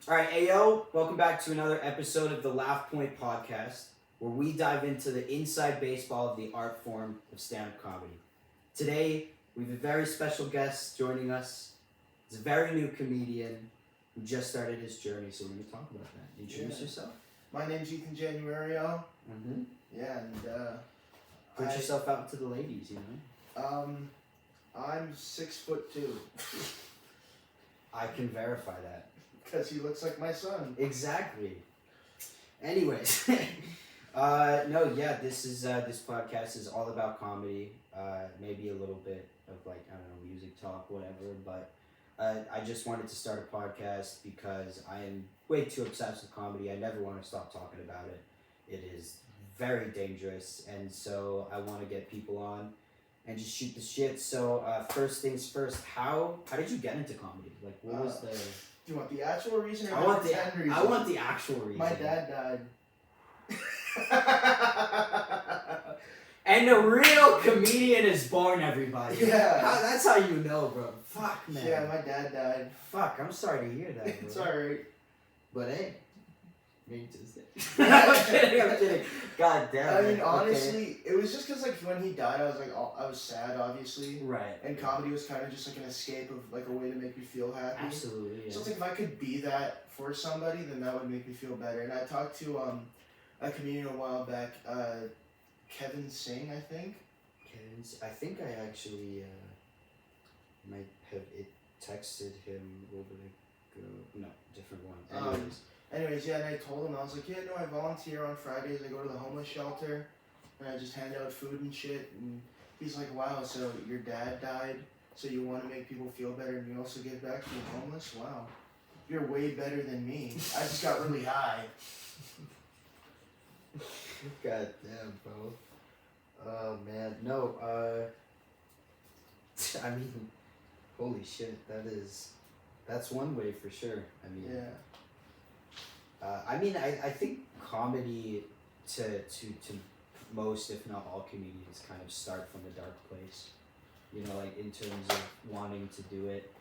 Alright, Ayo, welcome back to another episode of the Laugh Point Podcast, where we dive into the inside baseball of the art form of stand-up comedy. Today, we have a very special guest joining us. He's a very new comedian who just started his journey, so we're going to talk about that. Introduce yourself. My name's Januario. Mm-hmm. Yeah, and Put yourself out to the ladies, you know? I'm 6'2". I can verify that. Because he looks like my son. Exactly. Anyways, this podcast is all about comedy. Maybe a little bit of music talk, whatever. But I just wanted to start a podcast because I am way too obsessed with comedy. I never want to stop talking about it. It is very dangerous, and so I want to get people on and just shoot the shit. So first things first, how did you get into comedy? Like, what was the... Do you want the actual reason or I want the reason? I want the actual reason. My dad died. And a real comedian is born, everybody. Yeah. That's how you know, bro. Fuck, man. Yeah, my dad died. Fuck, I'm sorry to hear that, bro. It's alright. But hey, me too. I'm kidding. God damn. I mean, honestly, it was just because when he died, I was sad, obviously. Right. And comedy was kind of just an escape of a way to make me feel happy. Absolutely. Yeah. So it's if I could be that for somebody, then that would make me feel better. And I talked to a comedian a while back, Kevin Singh, I think. I think I actually might have texted him a little bit ago. No, different one. Anyways, yeah, and I told him, I was like, yeah, no, I volunteer on Fridays. I go to the homeless shelter, and I just hand out food and shit. And he's like, wow, so your dad died, so you want to make people feel better, and you also give back to the homeless? Wow. You're way better than me. I just got really high. God damn, bro. Oh, man. No, I mean, holy shit, that's one way for sure. I mean... Yeah. I think comedy to most, if not all, comedians kind of start from a dark place. You know, like in terms of wanting to do it.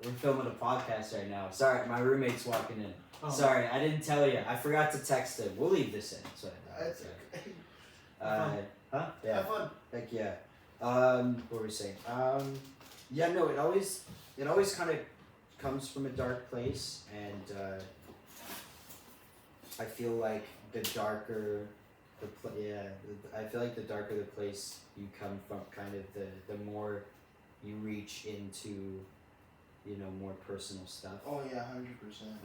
We're filming a podcast right now. Sorry, my roommate's walking in. Oh. Sorry, I didn't tell you. I forgot to text him. We'll leave this in. So, that's okay. Huh? Yeah. Have fun. Heck yeah. What were we saying? Yeah, no, it always kind of comes from a dark place, and I feel like the darker the darker the place you come from, kind of the more you reach into, you know, more personal stuff. Oh yeah, 100%.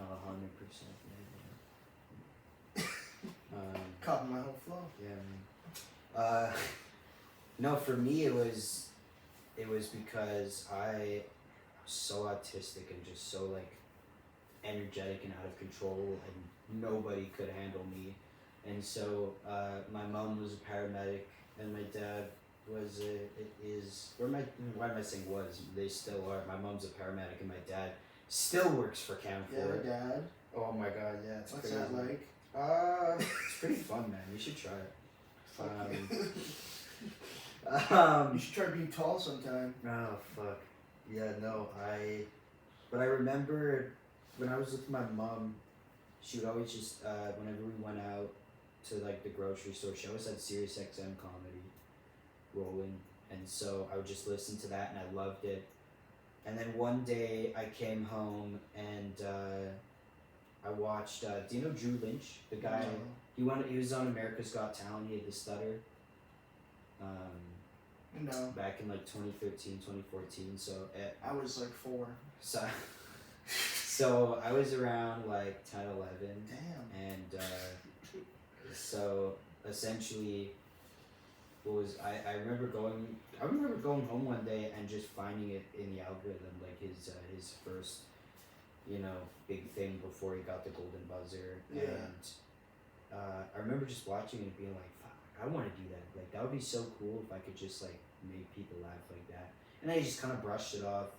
100%. Yeah. Caught my whole flow. Yeah, man. No, for me it was because I was so autistic and just so energetic and out of control, and nobody could handle me. And so my mom was a paramedic, and my dad was why am I saying was? They still are. My mom's a paramedic, and my dad still works for Camford. Yeah, Dad. Oh my god, yeah, it's What's crazy. that like? It's pretty fun, man. You should try it. You should try being tall sometime. Oh fuck. Yeah, no, but I remember when I was with my mom, she would always just, whenever we went out to the grocery store, she always had Sirius XM comedy rolling, and so I would just listen to that, and I loved it. And then one day I came home and I watched, do you know Drew Lynch? The guy, he was on America's Got Talent, he had the stutter. No. Back in 2013, 2014, so... I was 4. So I was around 10, 11. Damn. And so essentially, I remember going home one day and just finding it in the algorithm, his first, big thing before he got the golden buzzer. Yeah. And I remember just watching it and being like, fuck, I want to do that. That would be so cool if I could just make people laugh like that. And I just kind of brushed it off.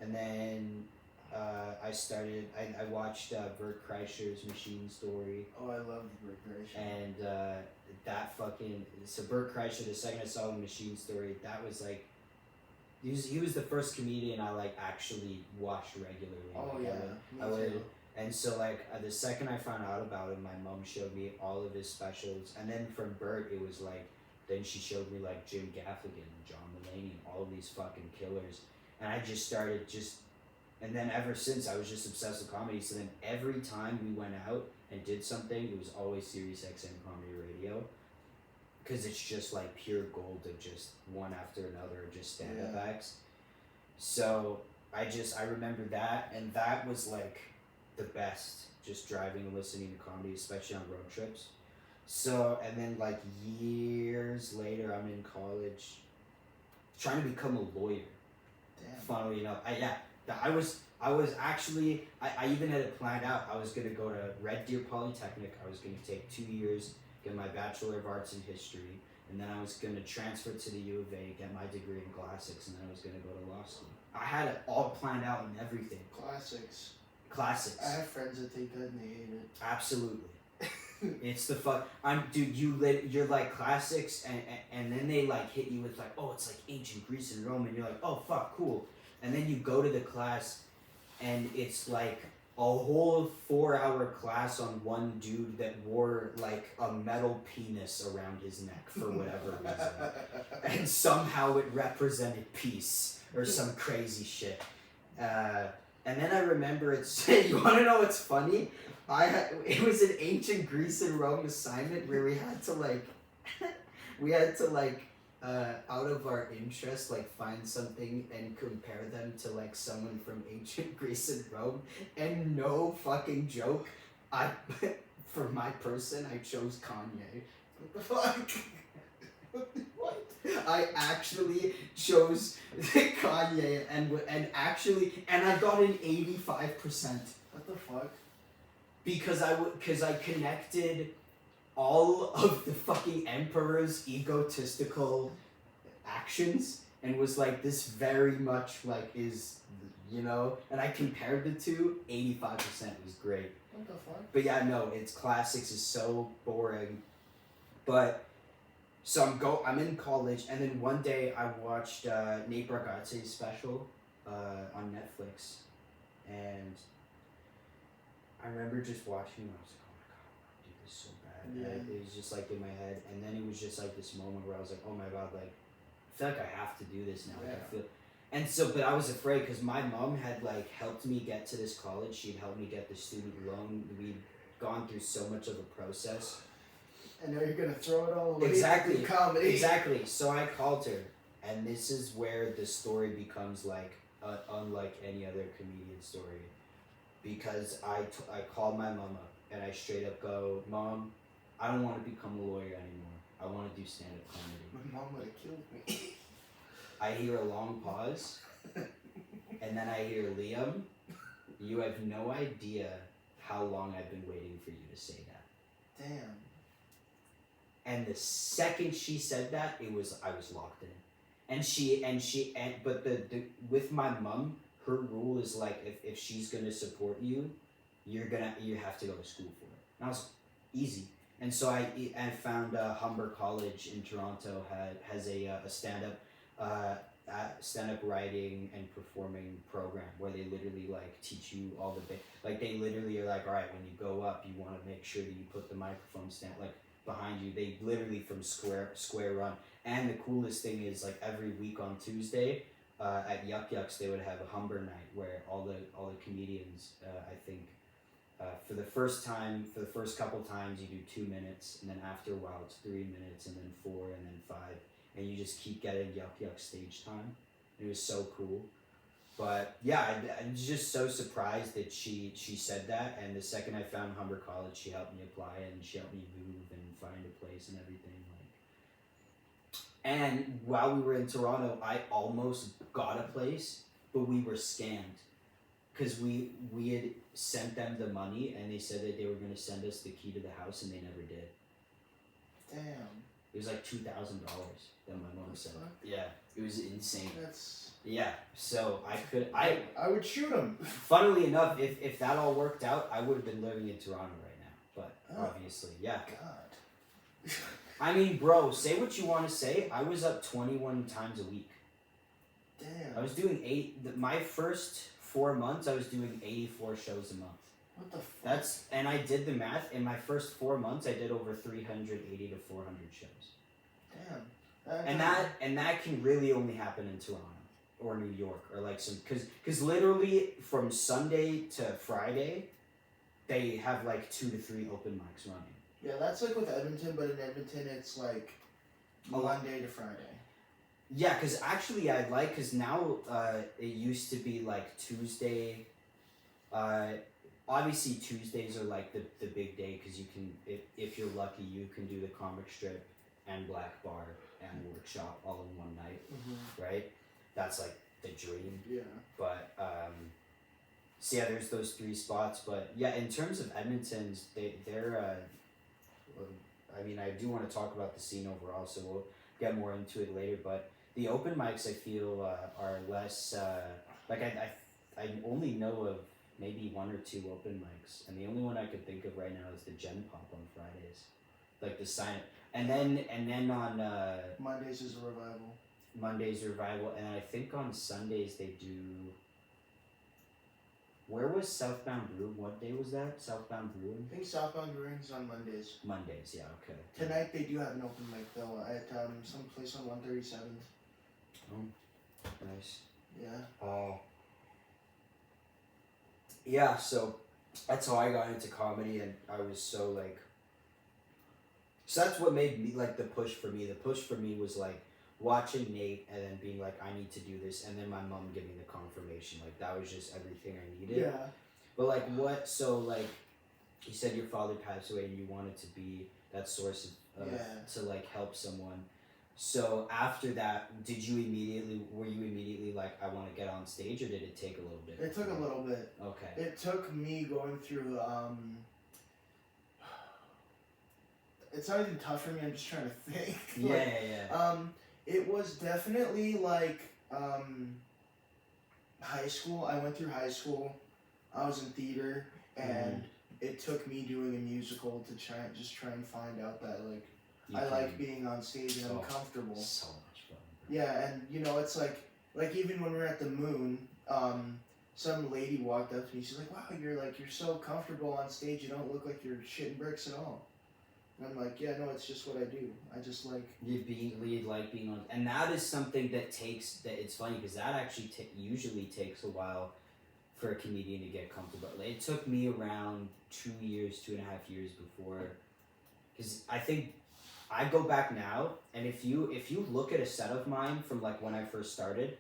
And then I watched Bert Kreischer's Machine Story. Oh, I love Bert Kreischer. And so Bert Kreischer, the second I saw the Machine Story, that was he was the first comedian I like actually watched regularly. Oh like, yeah, I me would, too. and so like the second I found out about him, my mom showed me all of his specials, and then from Bert it was like, then she showed me like Jim Gaffigan and John Mulaney and all of these fucking killers, and I just started just, and then ever since I was just obsessed with comedy. So then every time we went out and did something, it was always Sirius XM Comedy Radio, because it's just like pure gold of just one after another, just stand-up acts. So I remember that, and that was like the best, just driving and listening to comedy, especially on road trips. So, and then like years later, I'm in college, trying to become a lawyer. Damn. Funnily enough, I was actually, I even had it planned out. I was gonna go to Red Deer Polytechnic. I was gonna take 2 years, get my Bachelor of Arts in History, and then I was gonna transfer to the U of A, get my degree in classics, and then I was gonna go to law school. I had it all planned out and everything. Classics. I have friends that take that and they hate it. Absolutely. It's the fuck. You're like classics, and then they like hit you with like, oh, it's like ancient Greece and Rome, and you're like, oh fuck, cool. And then you go to the class, and it's like a whole 4-hour class on one dude that wore like a metal penis around his neck for whatever reason, and somehow it represented peace or some crazy shit. And then I remember it. You want to know what's funny? It was an ancient Greece and Rome assignment where we had to out of our interest, like find something and compare them to like someone from ancient Greece and Rome. And no fucking joke, for my person, I chose Kanye. What the fuck? What? I actually chose Kanye and I got an 85%. What the fuck? Because I connected all of the fucking emperor's egotistical actions and was like, this very much like is, and I compared the two. 85% was great. What the fuck? But yeah, no, it's classics is so boring. But so I'm in college, and then one day I watched Nate Bargatze's special on Netflix, and I remember just watching it. I was like, oh my god, I want to do this so bad. Yeah. And it was just like in my head, and then it was just like this moment where I was like, oh my god, like I feel like I have to do this now. Like I feel, and so, but I was afraid because my mom had like helped me get to this college. She'd helped me get the student loan. We'd gone through so much of a process. And now you're gonna throw it all away. Exactly. In comedy. Exactly. So I called her, and this is where the story becomes like unlike any other comedian story, because I called my mom up and I straight up go, Mom, I don't want to become a lawyer anymore. I want to do stand-up comedy. My mom would have killed me. I hear a long pause, and then I hear, Liam, you have no idea how long I've been waiting for you to say that. Damn. And the second she said that, I was locked in. But the with my mom, her rule is like, if she's gonna support you, you have to go to school for it. And I was easy. And so I found Humber College in Toronto has a stand-up writing and performing program where they literally like teach you all the like they literally are like, all right, when you go up, you want to make sure that you put the microphone stand like behind you. They literally from square run. And the coolest thing is like every week on Tuesday at Yuck Yucks they would have a Humber night where all the comedians I think for the first couple times you do 2 minutes, and then after a while it's 3 minutes, and then 4, and then 5, and you just keep getting Yuck Yuck stage time. It was so cool. But yeah, I'm just so surprised that she said that, and the second I found Humber College, she helped me apply and she helped me move and find a place and everything. And while we were in Toronto, I almost got a place, but we were scammed. Because we had sent them the money, and they said that they were going to send us the key to the house, and they never did. Damn. It was like $2,000 that my mom said. Fuck? Yeah, it was insane. That's... Yeah, so I would shoot him. Funnily enough, if that all worked out, I would have been living in Toronto right now. But obviously, yeah. God. I mean, bro, say what you want to say. I was up 21 times a week. Damn. I was doing my first 4 months, I was doing 84 shows a month. What the fuck? And I did the math. In my first 4 months, I did over 380 to 400 shows. Damn. And that can really only happen in Toronto or New York or like because literally from Sunday to Friday, they have like 2 to 3 open mics running. Yeah, that's like with Edmonton, but in Edmonton it's like Monday to Friday. Yeah, because actually because now it used to be like Tuesday. Obviously Tuesdays are like the big day because you can if you're lucky you can do the comic strip and black bar and workshop all in one night, right? That's like the dream. Yeah. But so yeah, there's those 3 spots. But yeah, in terms of Edmonton's, they're I mean, I do want to talk about the scene overall, so we'll get more into it later. But the open mics, I feel, are less like I only know of maybe 1 or 2 open mics, and the only one I could think of right now is the Gen Pop on Fridays, like the sign. And then on Mondays is a revival. Mondays revival, and I think on Sundays they do. Where was Southbound Brewing? What day was that? Southbound Brewing? I think Southbound Brewing is on Mondays. Mondays, yeah, okay. Tonight they do have an open mic though at some place on 137th. Oh, nice. Yeah. Yeah, so that's how I got into comedy, and I was so like. So that's what made me like the push for me. The push for me was like watching Nate and then being like, I need to do this, and then my mom giving the confirmation. Like that was just everything I needed. Yeah. But like what? So like, you said your father passed away, and you wanted to be that source of to like help someone. So after that, were you immediately like, I want to get on stage, or did it take a little bit? It took a little bit. Okay. It took me going through it's not even tough for me, I'm just trying to think. Yeah. It was definitely like high school. I went through high school. I was in theater, and it took me doing a musical to try and find out that like I like being on stage and I'm comfortable. So much fun. Yeah, and you know, it's like even when we were at the Moon, some lady walked up to me. She's like, "Wow, you're so comfortable on stage. You don't look like you're shitting bricks at all." And I'm like, "Yeah, no, it's just what I do. I just like." You like being on, and that is something that takes. That it's funny because that actually usually takes a while for a comedian to get comfortable. It took me around 2.5 years before, because I think. I go back now, and if you look at a set of mine from like when I first started,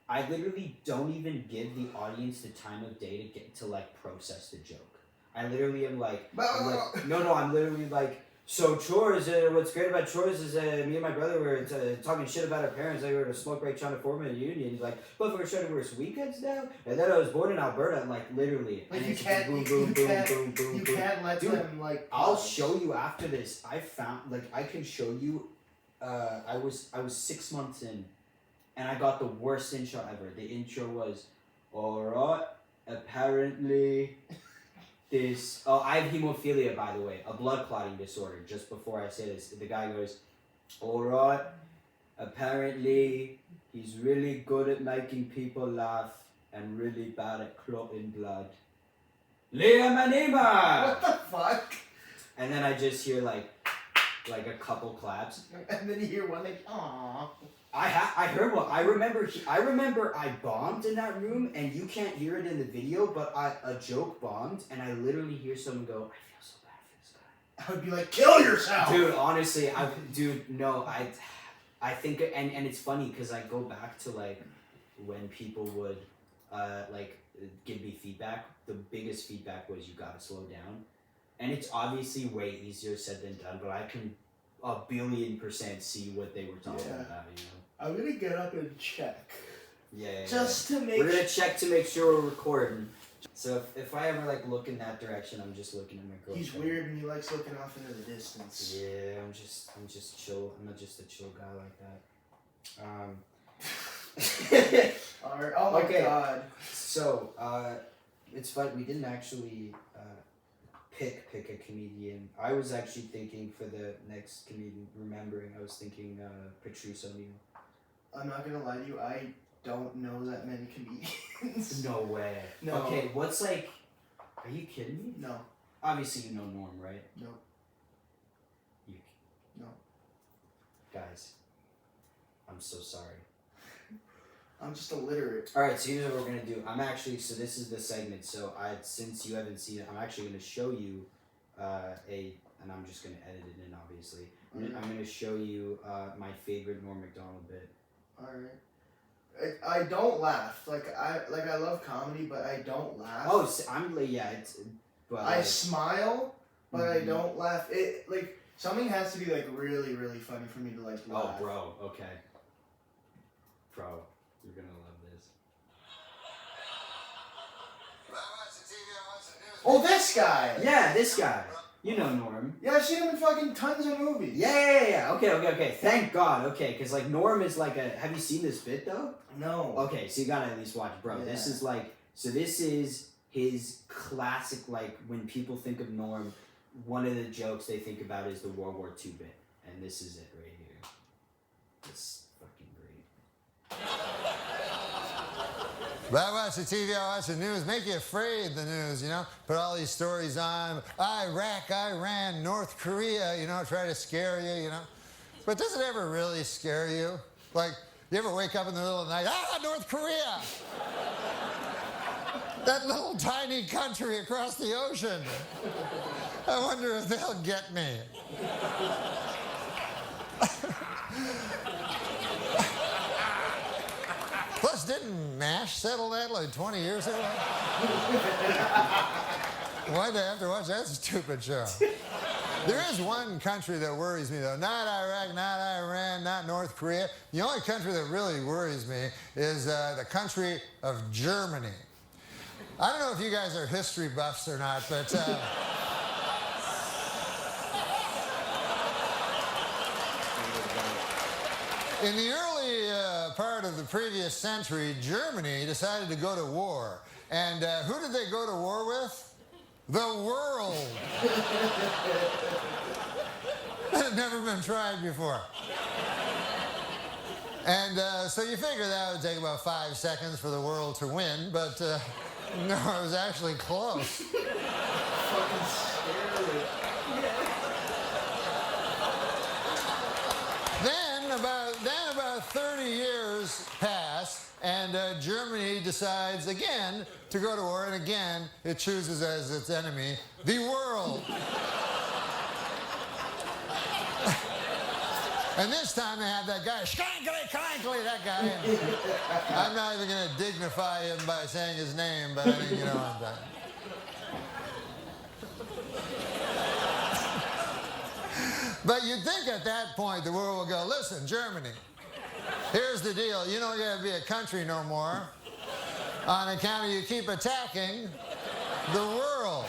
I literally don't even give the audience the time of day to get to like process the joke. I literally am like, I'm literally like, so chores. What's great about chores is me and my brother were talking shit about our parents. They were to smoke break trying to form a union. He's like, but we're trying to work weekends now. And then I was born in Alberta, and like literally, like and you can't, you can't let them like. I'll show you after this. I found like I can show you. I was 6 months in, and I got the worst intro ever. The intro was, alright, apparently. I have hemophilia, by the way, a blood clotting disorder. Just before I say this, the guy goes, alright, apparently he's really good at making people laugh and really bad at clotting blood. Liam Anima! What the fuck? And then I just hear like a couple claps. And then you hear one like, aww. I heard one. I remember I bombed in that room, and you can't hear it in the video, but a joke bombed, and I literally hear someone go, I feel so bad for this guy. I would be like, kill yourself! Dude, honestly, I think, and it's funny, because I go back to, like, when people would, like, give me feedback. The biggest feedback was, you gotta slow down. And it's obviously way easier said than done, but I can 1,000,000,000% see what they were talking about, you know? I'm gonna get up and check. Yeah. Just to make. We're gonna check to make sure we're recording. So if I ever like look in that direction, I'm just looking at my girlfriend. He's weird and he likes looking off into the distance. Yeah, I'm just chill. I'm not just a chill guy like that. Alright. Oh my god. So it's fun. We didn't actually pick a comedian. I was actually thinking for the next comedian. I was thinking Patrice O'Neill. I'm not gonna lie to you. don't know that many comedians. No way. No. Okay, what's like? Are you kidding me? No. Obviously, you know Norm, right? No. You. No. Guys, I'm so sorry. I'm just illiterate. All right, so here's what we're gonna do. So this is the segment. So since you haven't seen it, I'm actually gonna show you, and I'm just gonna edit it in, obviously. I'm gonna show you my favorite Norm Macdonald bit. All right. I don't laugh. I love comedy, but I don't laugh. Oh, so but I smile, but I don't laugh. It like something has to be like really, really funny for me to like laugh. Oh, bro. Okay. Bro, you're gonna love this. Oh, this guy. Yeah, this guy. You know Norm. Yeah, I've seen him in fucking tons of movies. Yeah. Okay. Thank God. Okay, because like Norm is like a. Have you seen this bit though? No. Okay, so you gotta at least watch, bro. Yeah. This is like. So this is his classic. Like when people think of Norm, one of the jokes they think about is the World War II bit, and this is it right here. It's fucking great. But I watch the TV, I watch the news, make you afraid of the news, you know? Put all these stories on, Iraq, Iran, North Korea, you know, try to scare you, you know? But does it ever really scare you? Like, you ever wake up in the middle of the night, North Korea! That little tiny country across the ocean. I wonder if they'll get me. Plus, didn't MASH settle that like 20 years ago? Why'd I have to watch that stupid show? There is one country that worries me, though. Not Iraq, not Iran, not North Korea. The only country that really worries me is the country of Germany. I don't know if you guys are history buffs or not, but... in the early part of the previous century, Germany decided to go to war. And who did they go to war with? The world. That had never been tried before. And so you figure that would take about 5 seconds for the world to win, but no, it was actually close. Fucking scary. Then about 30 years pass, and Germany decides again to go to war, and again it chooses as its enemy the world. And this time they have that guy, Schkankly, that guy. I'm not even going to dignify him by saying his name, but I think you know what I'm talking. But you'd think at that point the world will go, listen, Germany, here's the deal. You don't get to be a country no more on account of you keep attacking the world.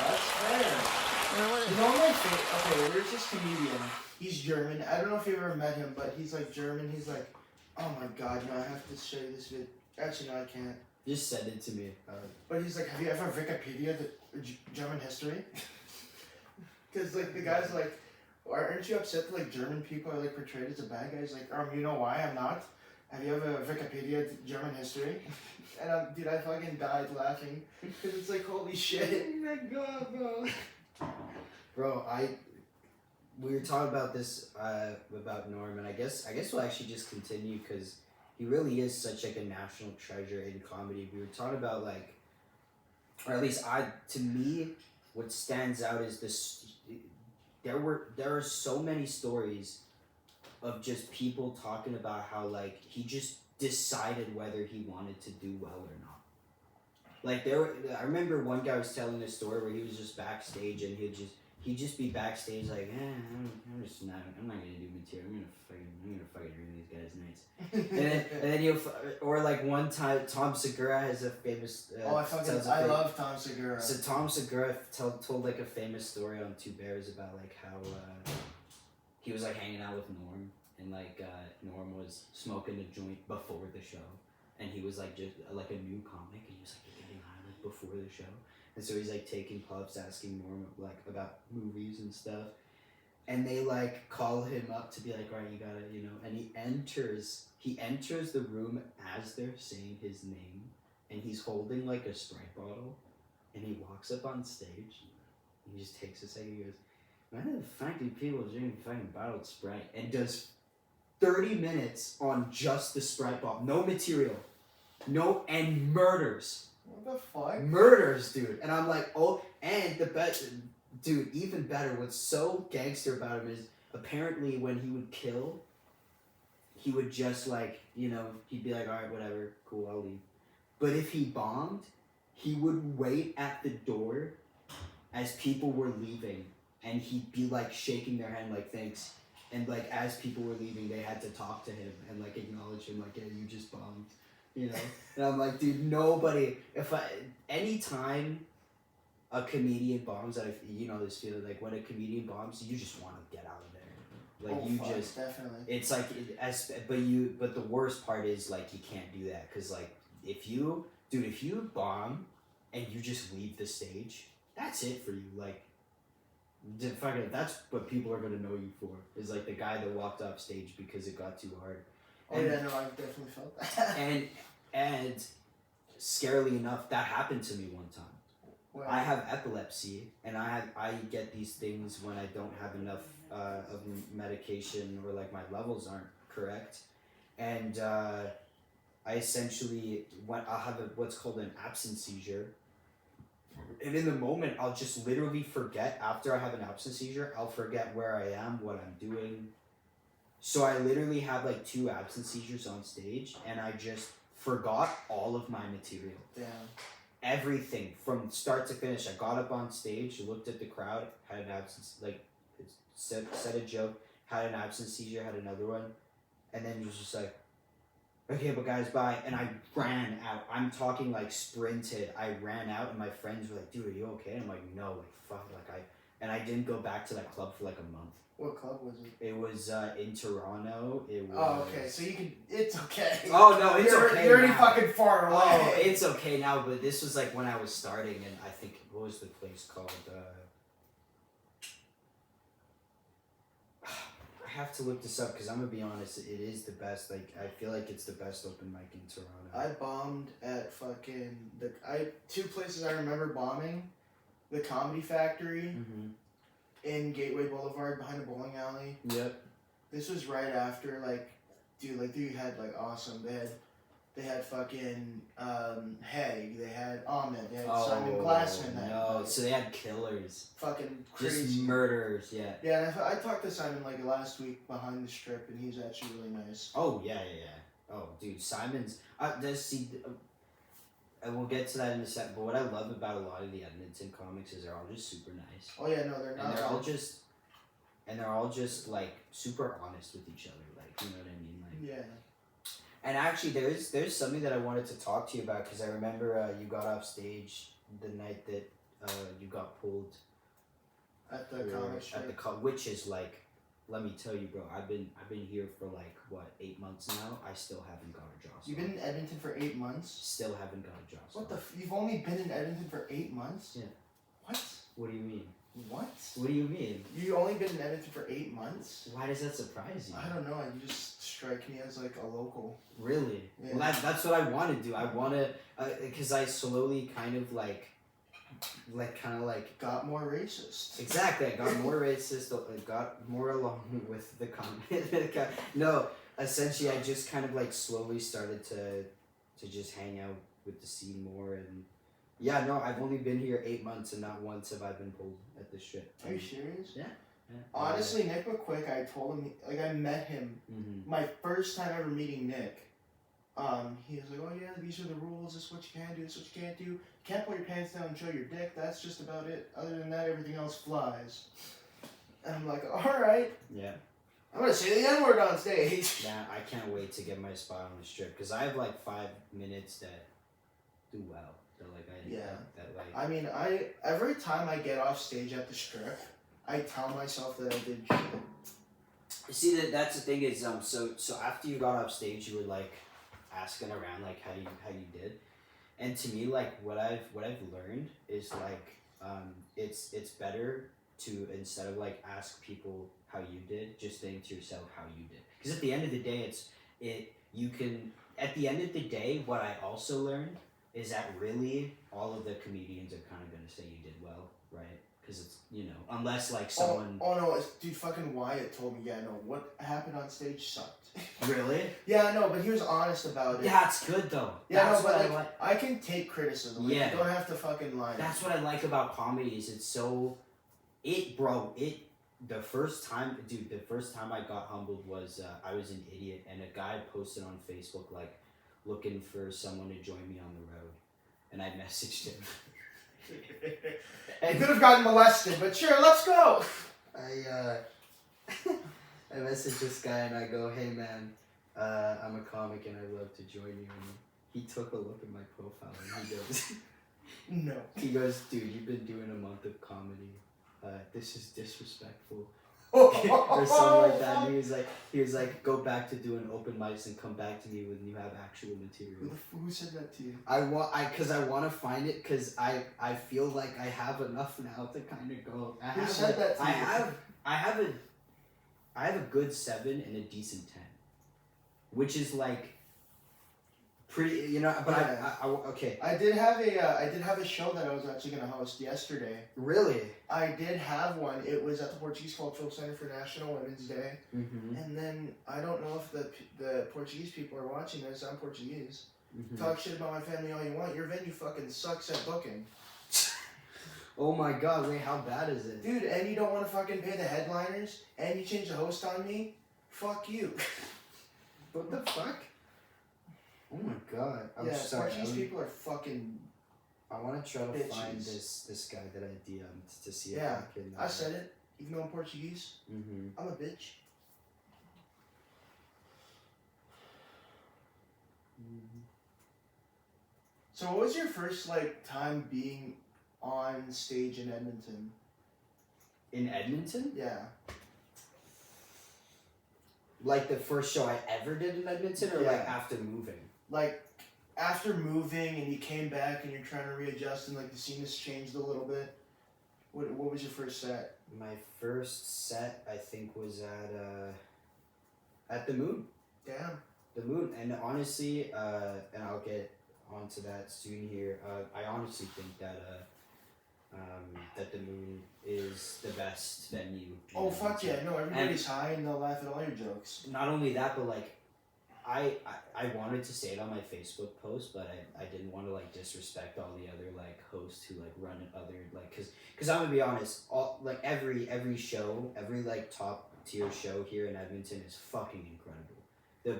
That's fair. You know my favorite? Okay, there's this comedian. He's German. I don't know if you ever met him, but he's like German. He's like, oh my god, no, I have to show you this vid. Actually, no, I can't. Just send it to me. But he's like, have you ever Wikipedia the German history? Because like the guy's like, aren't you upset that like German people are like portrayed as a bad guy? He's like, you know why I'm not? Have you ever Wikipedia German history? And dude, I fucking died laughing because it's like holy shit. Oh my god, bro. Bro, we were talking about this about Norm, and I guess we'll actually just continue because he really is such like a national treasure in comedy. We were talking about like, or at least to me, what stands out is this. There are so many stories of just people talking about how like he just decided whether he wanted to do well or not. Like I remember one guy was telling a story where he was just backstage and he'd just be backstage like, I'm not gonna do material. I'm gonna fucking ruin these guys' nights. and then or like one time Tom Segura has a famous. I love Tom Segura. So Tom Segura told like a famous story on Two Bears about like how he was like hanging out with Norm and like Norm was smoking a joint before the show. And he was like just like a new comic, and he was like getting high like before the show, and so he's like taking puffs, asking Norm like about movies and stuff, and they like call him up to be like, all right, you gotta, you know, and he enters the room as they're saying his name, and he's holding like a Sprite bottle, and he walks up on stage, and he just takes a second, he goes, why the fuck do people drink fucking bottled Sprite? And does 30 minutes on just the Sprite bottle, no material, and murders. What the fuck? Murders, dude. And I'm like, oh, and the best, dude, even better, what's so gangster about him is apparently when he would kill, he would just like, you know, he'd be like, all right, whatever, cool, I'll leave. But if he bombed, he would wait at the door as people were leaving, and he'd be like shaking their hand like, thanks. And like as people were leaving, they had to talk to him and like acknowledge him, like, yeah, you just bombed, you know? And I'm like, dude, nobody, anytime a comedian bombs, you know this feeling, like when a comedian bombs, you just want to get out of there. Like just, definitely. It's like, but the worst part is like, you can't do that. Cause like, if you bomb and you just leave the stage, that's it for you. Like, that's what people are gonna know you for, is like the guy that walked off stage because it got too hard. I've definitely felt that. and scarily enough, that happened to me one time. Wow. I have epilepsy, and I get these things when I don't have enough of medication, or like my levels aren't correct, and I essentially I'll have what's called an absence seizure. And in the moment, I'll just literally forget. After I have an absence seizure, I'll forget where I am, what I'm doing. So I literally had like 2 absence seizures on stage, and I just forgot all of my material. Damn. Everything from start to finish. I got up on stage, looked at the crowd, had an absence, like said a joke, had an absence seizure, had another one, and then was just like, okay, but guys, bye. And I ran out. I'm talking like sprinted. I ran out, and my friends were like, dude, are you okay? And I'm like, no, like, fuck. And I didn't go back to that club for like a month. What club was it? It was in Toronto. It was... Oh, okay. So you can... It's okay. Oh, no, it's okay You're already now. fucking far away. Oh, it's okay now, but this was like when I was starting, and I think, what was the place called? I have to look this up, because I'm going to be honest, it is the best. Like, I feel like it's the best open mic in Toronto. I bombed at fucking... 2 places I remember bombing. The Comedy Factory in Gateway Boulevard behind a bowling alley. Yep. This was right after, like, dude, like, they had, like, awesome. They had fucking Haig. They had Ahmed. They had Simon Glassman. No, so they had killers. Fucking crazy. Just murderers, yeah. Yeah, and I talked to Simon, like, last week behind the strip, and he's actually really nice. Oh, yeah. Oh, dude, Simon's... and we'll get to that in a second, but what I love about a lot of the Edmonton comics is they're all just super nice. Oh yeah, no, they're not. And they're all just like super honest with each other, like, you know what I mean? Like, yeah. And actually, there's something that I wanted to talk to you about, because I remember you got off stage the night that you got pulled at the comic strip. which is like, let me tell you, bro, I've been here for like, what, 8 months now. I still haven't got a job. You've been in Edmonton for 8 months? Still haven't got a job. What you've only been in Edmonton for 8 months? Yeah. What? What do you mean? What? What do you mean? You only been in Edmonton for 8 months? Why does that surprise you? I don't know. You just strike me as like a local. Really? Yeah. Well, that's what I want to do. I want to, because I slowly kind of got more racist. Exactly, I got more racist. I got more along with the comment. No, essentially, I just kind of like slowly started to just hang out with the scene more, and yeah, no, I've only been here 8 months, and not once have I been pulled at the strip. Are you serious? Yeah. Honestly, Nick McQuick, I told him, like, I met him my first time ever meeting Nick. He was like, oh yeah, these are the rules, this is what you can do, this is what you can't do. You can't pull your pants down and show your dick, that's just about it. Other than that, everything else flies. And I'm like, alright. Yeah. I'm gonna say the N-word on stage. Yeah, I can't wait to get my spot on the strip, because I have like 5 minutes that do well. I mean, every time I get off stage at the strip, I tell myself that I did shit. See, that's the thing is, so after you got off stage, you were like asking around like how you did, and to me, like what I've learned is like it's better to, instead of like ask people how you did, just think to yourself how you did. Because at the end of the day, at the end of the day, what I also learned is that really all of the comedians are kind of going to say you did well, right? Because it's, unless like someone... Oh no, dude, fucking Wyatt told me, yeah, no, what happened on stage sucked. Really? Yeah, no, but he was honest about it. That's good though. Yeah, that's no, but what like, I like. I can take criticism. Like, Yeah. You don't have to fucking lie. That's what I like about comedy is it's so... The first time I got humbled was I was an idiot and a guy posted on Facebook like looking for someone to join me on the road, and I messaged him. I could have gotten molested, but sure, let's go. I messaged this guy and I go, hey man, I'm a comic and I'd love to join you. And he took a look at my profile and he goes, no. He goes, dude, you've been doing a month of comedy. This is disrespectful. Or something like that. And he was like, go back to doing open mics and come back to me when you have actual material. Who said that to you? Cause I want to find it, cause I feel like I have enough now to kind of go. Who said that to you? I have a good 7 and a decent 10, which is like pretty, but yeah. okay. I did have a show that I was actually gonna host yesterday. Really? I did have one. It was at the Portuguese Cultural Center for National Women's Day. Mm-hmm. And then I don't know if the Portuguese people are watching this. I'm Portuguese. Mm-hmm. Talk shit about my family all you want. Your venue fucking sucks at booking. Oh my god! Wait, how bad is it, dude? And you don't want to fucking pay the headliners, and you change the host on me. Fuck you. What the fuck? Oh my god! I'm sorry. Portuguese people are fucking. I want to try to bitches. Find this guy that I DM'd to see if I can. I said it. Even though I'm Portuguese, mm-hmm. I'm a bitch. Mm-hmm. So, what was your first time being on stage in Edmonton? In Edmonton? Yeah. Like the first show I ever did in Edmonton, or like after moving? Like after moving and you came back and you're trying to readjust and the scene has changed a little bit. What was your first set? My first set, I think, was at the Moon. Damn. The Moon, and honestly, and I'll get onto that soon here. I honestly think that that the Moon is the best venue. Oh fuck yeah! No, everybody's high and they'll laugh at all your jokes. Not only that, but I wanted to say it on my Facebook post, but I didn't want to disrespect all the other hosts who run other because I'm gonna be honest, all every show, every top tier show here in Edmonton is fucking incredible. The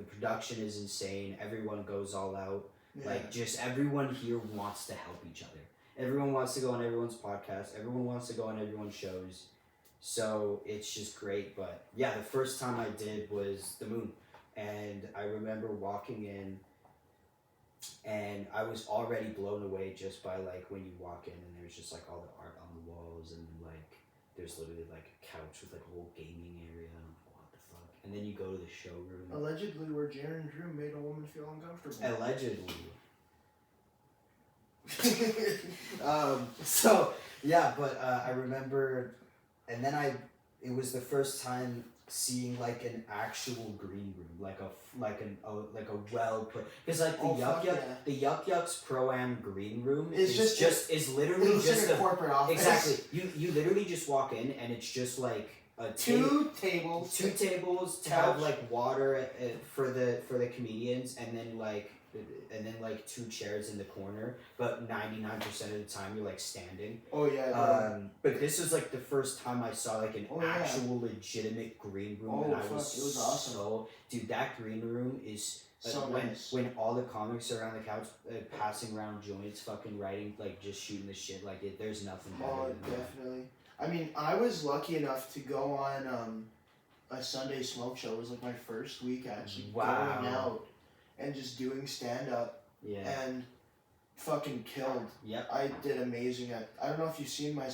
production is insane. Everyone goes all out. Yeah. Just everyone here wants to help each other. Everyone wants to go on everyone's podcast. Everyone wants to go on everyone's shows. So it's just great. But yeah, the first time I did was the Moon. And I remember walking in and I was already blown away just by when you walk in and there's just all the art on the walls and there's literally a couch with a whole gaming area. And I'm like, what the fuck? And then you go to the showroom. Allegedly, where Jaron Drew made a woman feel uncomfortable. Allegedly. So yeah, but I remember, and then it was the first time seeing an actual green room, a well put, because the Yuck Yucks Pro-Am green room is literally just a corporate office. Exactly. You literally just walk in and it's just two tables to have water for the comedians, and then 2 chairs in the corner, but 99% of the time you're standing. Oh yeah. But this was the first time I saw an actual legitimate green room, and it was awesome. So, dude, that green room is so nice. When all the comics are around the couch, passing around joints, fucking writing, just shooting the shit. There's nothing better than definitely. That. I mean, I was lucky enough to go on a Sunday smoke show. It was my first week actually going out and just doing stand up. Yeah. And fucking killed. Yep. I did amazing I don't know if you've seen my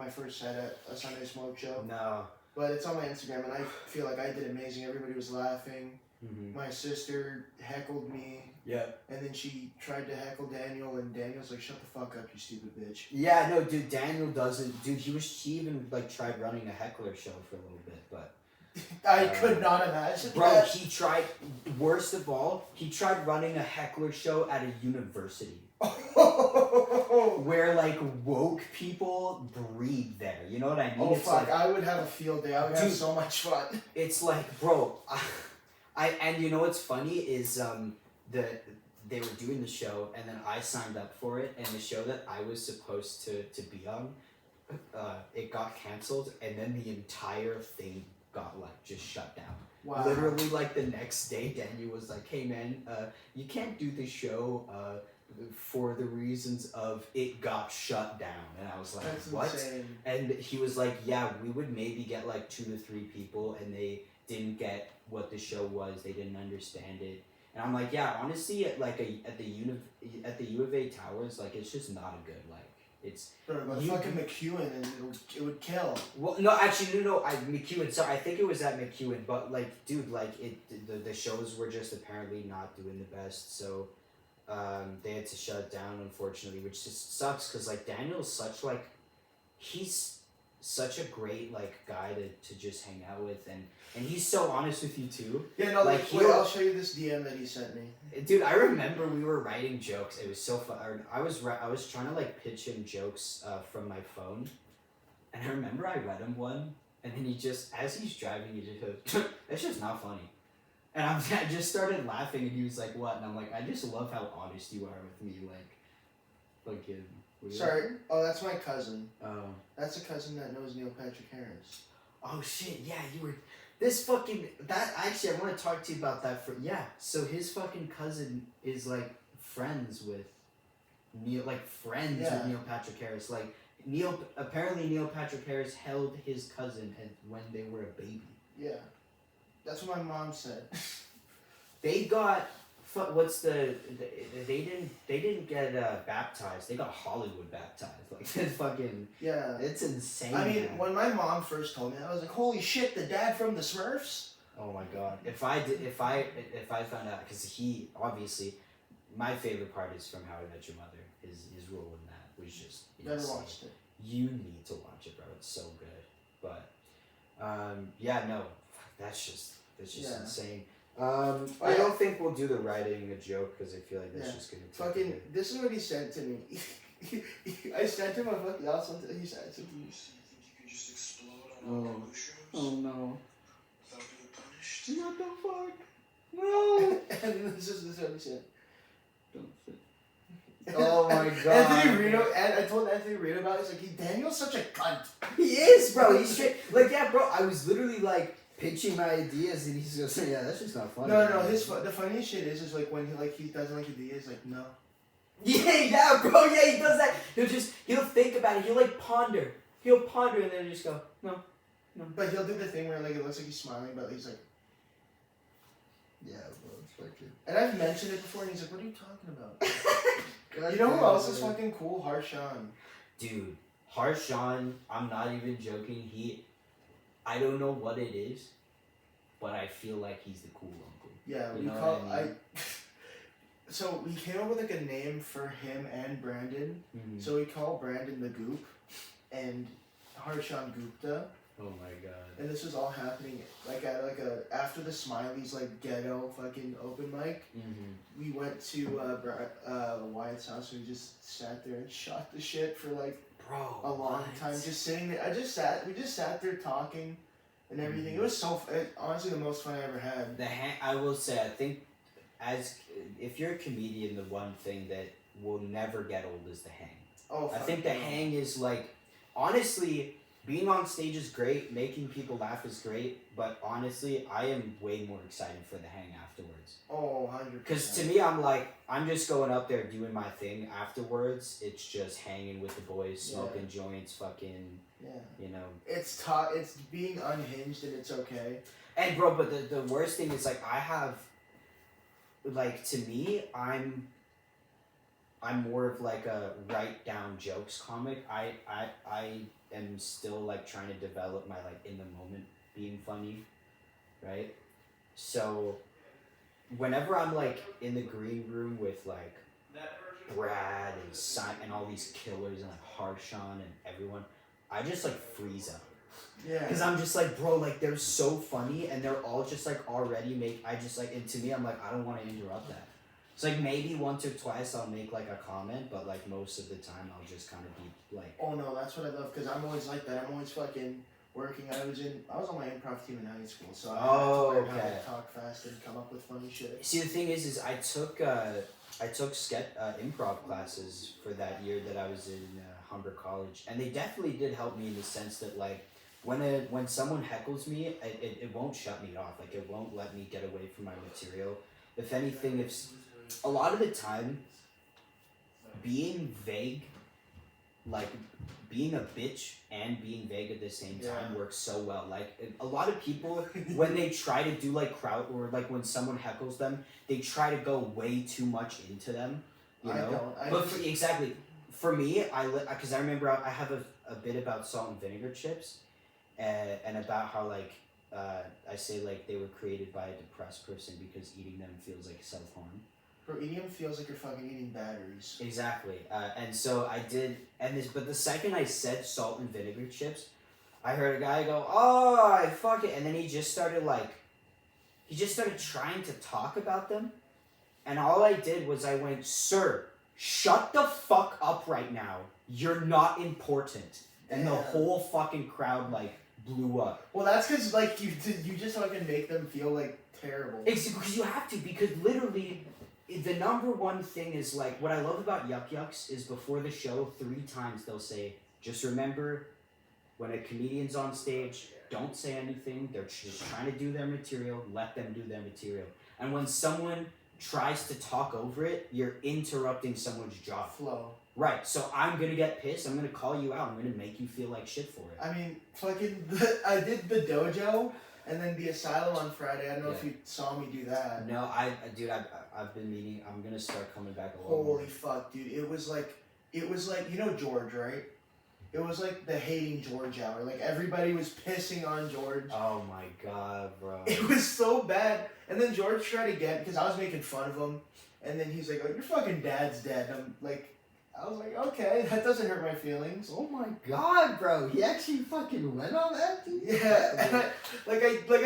first set at a Sunday smoke show. No. But it's on my Instagram and I feel like I did amazing. Everybody was laughing. My sister heckled me. Yeah. And then she tried to heckle Daniel, and Daniel's like, "Shut the fuck up, you stupid bitch." Yeah, no, dude. Daniel doesn't. Dude, he even like tried running a heckler show for a little bit, but I could not imagine. bro, that. he tried. Worst of all, he tried running a heckler show at a university. Where like woke people breed there, you know what I mean? Oh it's fuck! Like, I would have a field day. I would have so much fun. It's like, bro, and you know what's funny is they were doing the show, and then I signed up for it, and the show that I was supposed to be on, it got canceled, and then the entire thing got like just shut down. Wow. Literally, like the next day, Daniel was like, "Hey man, you can't do the show for the reasons of it got shut down." And I was like, That's "What?" insane. And he was like, "Yeah, we would maybe get like 2 to 3 people, and they didn't get what the show was. They didn't understand it." And I'm like, "Yeah, honestly, at the U of A towers, like it's just not a good like it's." Bro, but fucking McEwen, and it would kill. Well, no, actually, no, McEwen. So I think it was at McEwen, but like, dude, like the shows were just apparently not doing the best, so they had to shut it down, unfortunately, which just sucks because like Daniel's such like, he's such a great like guy to just hang out with, and he's so honest with you too. Yeah, no, like wait, I'll show you this DM that he sent me. Dude, I remember we were writing jokes. It was so fun. I was trying to like pitch him jokes from my phone, and I remember I read him one, and then he just, as he's driving, he just goes, "It's just not funny," and I just started laughing, and he was like, "What?" And I'm like, "I just love how honest you are with me, like Sorry, oh, that's my cousin. Oh. That's a cousin that knows Neil Patrick Harris. Oh shit! Yeah, you were. This fucking that actually, I want to talk to you about that. So his fucking cousin is like friends with Neil, like friends with Neil Patrick Harris. Like apparently Neil Patrick Harris held his cousin when they were a baby. Yeah, that's what my mom said. They got they didn't get baptized. They got Hollywood baptized. Like it's fucking it's insane. I mean, when my mom first told me, I was like, "Holy shit, the dad from the Smurfs!" Oh my god! If I found out, because he obviously, my favorite part is from How I Met Your Mother. His role in that was just never insane. watched it. You need to watch it, bro. It's so good. But yeah, no, that's just insane. I don't think we'll do the writing a joke because I feel like that's just gonna take fucking. This is what he sent to me. I sent him a fucking. He sent it to me. You think you can just explode on all the mushrooms? Oh no! Without being punished? What the fuck? No! And this is what he said. Oh my god! I told Anthony Reno about it. He's like, Daniel's such a cunt. He is, bro. He's straight. Like, yeah, bro. I was literally like pitching my ideas, and he's just saying, "Yeah, that's just not funny." No. The funniest shit is when he doesn't like ideas, like no. Yeah, bro. Yeah, he does that. He'll think about it. He'll like ponder. He'll ponder, and then just go, no. But he'll do the thing where like it looks like he's smiling, but he's like, Yeah, bro, it's fucking. and I've mentioned it before, and he's like, "What are you talking about?" You know who else is fucking cool? Harshan. Dude, Harshan. I'm not even joking. I don't know what it is, but I feel like he's the cool uncle. Yeah, you know what I mean? So we came up with like a name for him and Brandon. Mm-hmm. So we call Brandon the Goop, and Harshan Gupta. Oh my god. And this was all happening like at after the Smileys like ghetto fucking open mic. Mm-hmm. We went to Wyatt's house and we just sat there and shot the shit for like a long time, just sitting there. We just sat there talking and everything. Mm-hmm. It was honestly the most fun I ever had. I will say, I think if you're a comedian, the one thing that will never get old is the hang. Oh, I think the hang is like, honestly, being on stage is great, making people laugh is great, but honestly, I am way more excited for the hang afterwards. Oh, 100%. Because to me, I'm just going up there doing my thing. Afterwards, it's just hanging with the boys, smoking joints, fucking, you know. It's being unhinged and it's okay. And bro, but the worst thing is like I have, like to me, I'm more of like a write down jokes comic. I am still like trying to develop my like in the moment being funny, right? So whenever I'm like in the green room with like Brad and and all these killers and like Harshawn and everyone, I just like freeze up. Yeah. Because I'm just like, bro, like they're so funny and they're all just like already I just like, and to me, I'm like, I don't want to interrupt that. It's like maybe once or twice I'll make like a comment, but like most of the time I'll just kind of be like. Oh no, that's what I love because I'm always like that. I'm always fucking working. I was on my improv team in high school, so I had to learn how to talk fast and come up with funny shit. See, the thing is I took improv classes for that year that I was in Humber College, and they definitely did help me in the sense that like when someone heckles me, it won't shut me off. Like it won't let me get away from my material. If anything, a lot of the time, being vague, like being a bitch and being vague at the same time works so well. Like a lot of people, when they try to do like crowd or like when someone heckles them, they try to go way too much into them. You know, exactly. For me, because I remember I have a bit about salt and vinegar chips, and about how like I say like they were created by a depressed person because eating them feels like self-harm. Bro, eating them feels like you're fucking eating batteries. Exactly. And so I did, but the second I said salt and vinegar chips, I heard a guy go, "Oh, I fuck it," and then he just started trying to talk about them, and all I did was I went, "Sir, shut the fuck up right now. You're not important," and the whole fucking crowd like blew up. Well, that's because like you just fucking make them feel like terrible. Exactly, because you have to, because literally. The number one thing is like what I love about Yuck Yucks is before the show 3 times they'll say, just remember when a comedian's on stage, don't say anything. They're just trying to do their material. Let them do their material. And when someone tries to talk over it, you're interrupting someone's job. Flow. Right. So I'm gonna get pissed. I'm gonna call you out. I'm gonna make you feel like shit for it. I mean, I did the dojo. And then the asylum on Friday. I don't know if you saw me do that. No, I've been meaning. I'm gonna start coming back a lot. Holy fuck, dude! It was like you know George, right? It was like the hating George hour. Like everybody was pissing on George. Oh my god, bro! It was so bad. And then George tried again because I was making fun of him. And then he's like, "Oh, your fucking dad's dead." And I'm like. I was like, okay, that doesn't hurt my feelings. Oh my god, bro! He actually fucking went on that, dude. Yeah, and I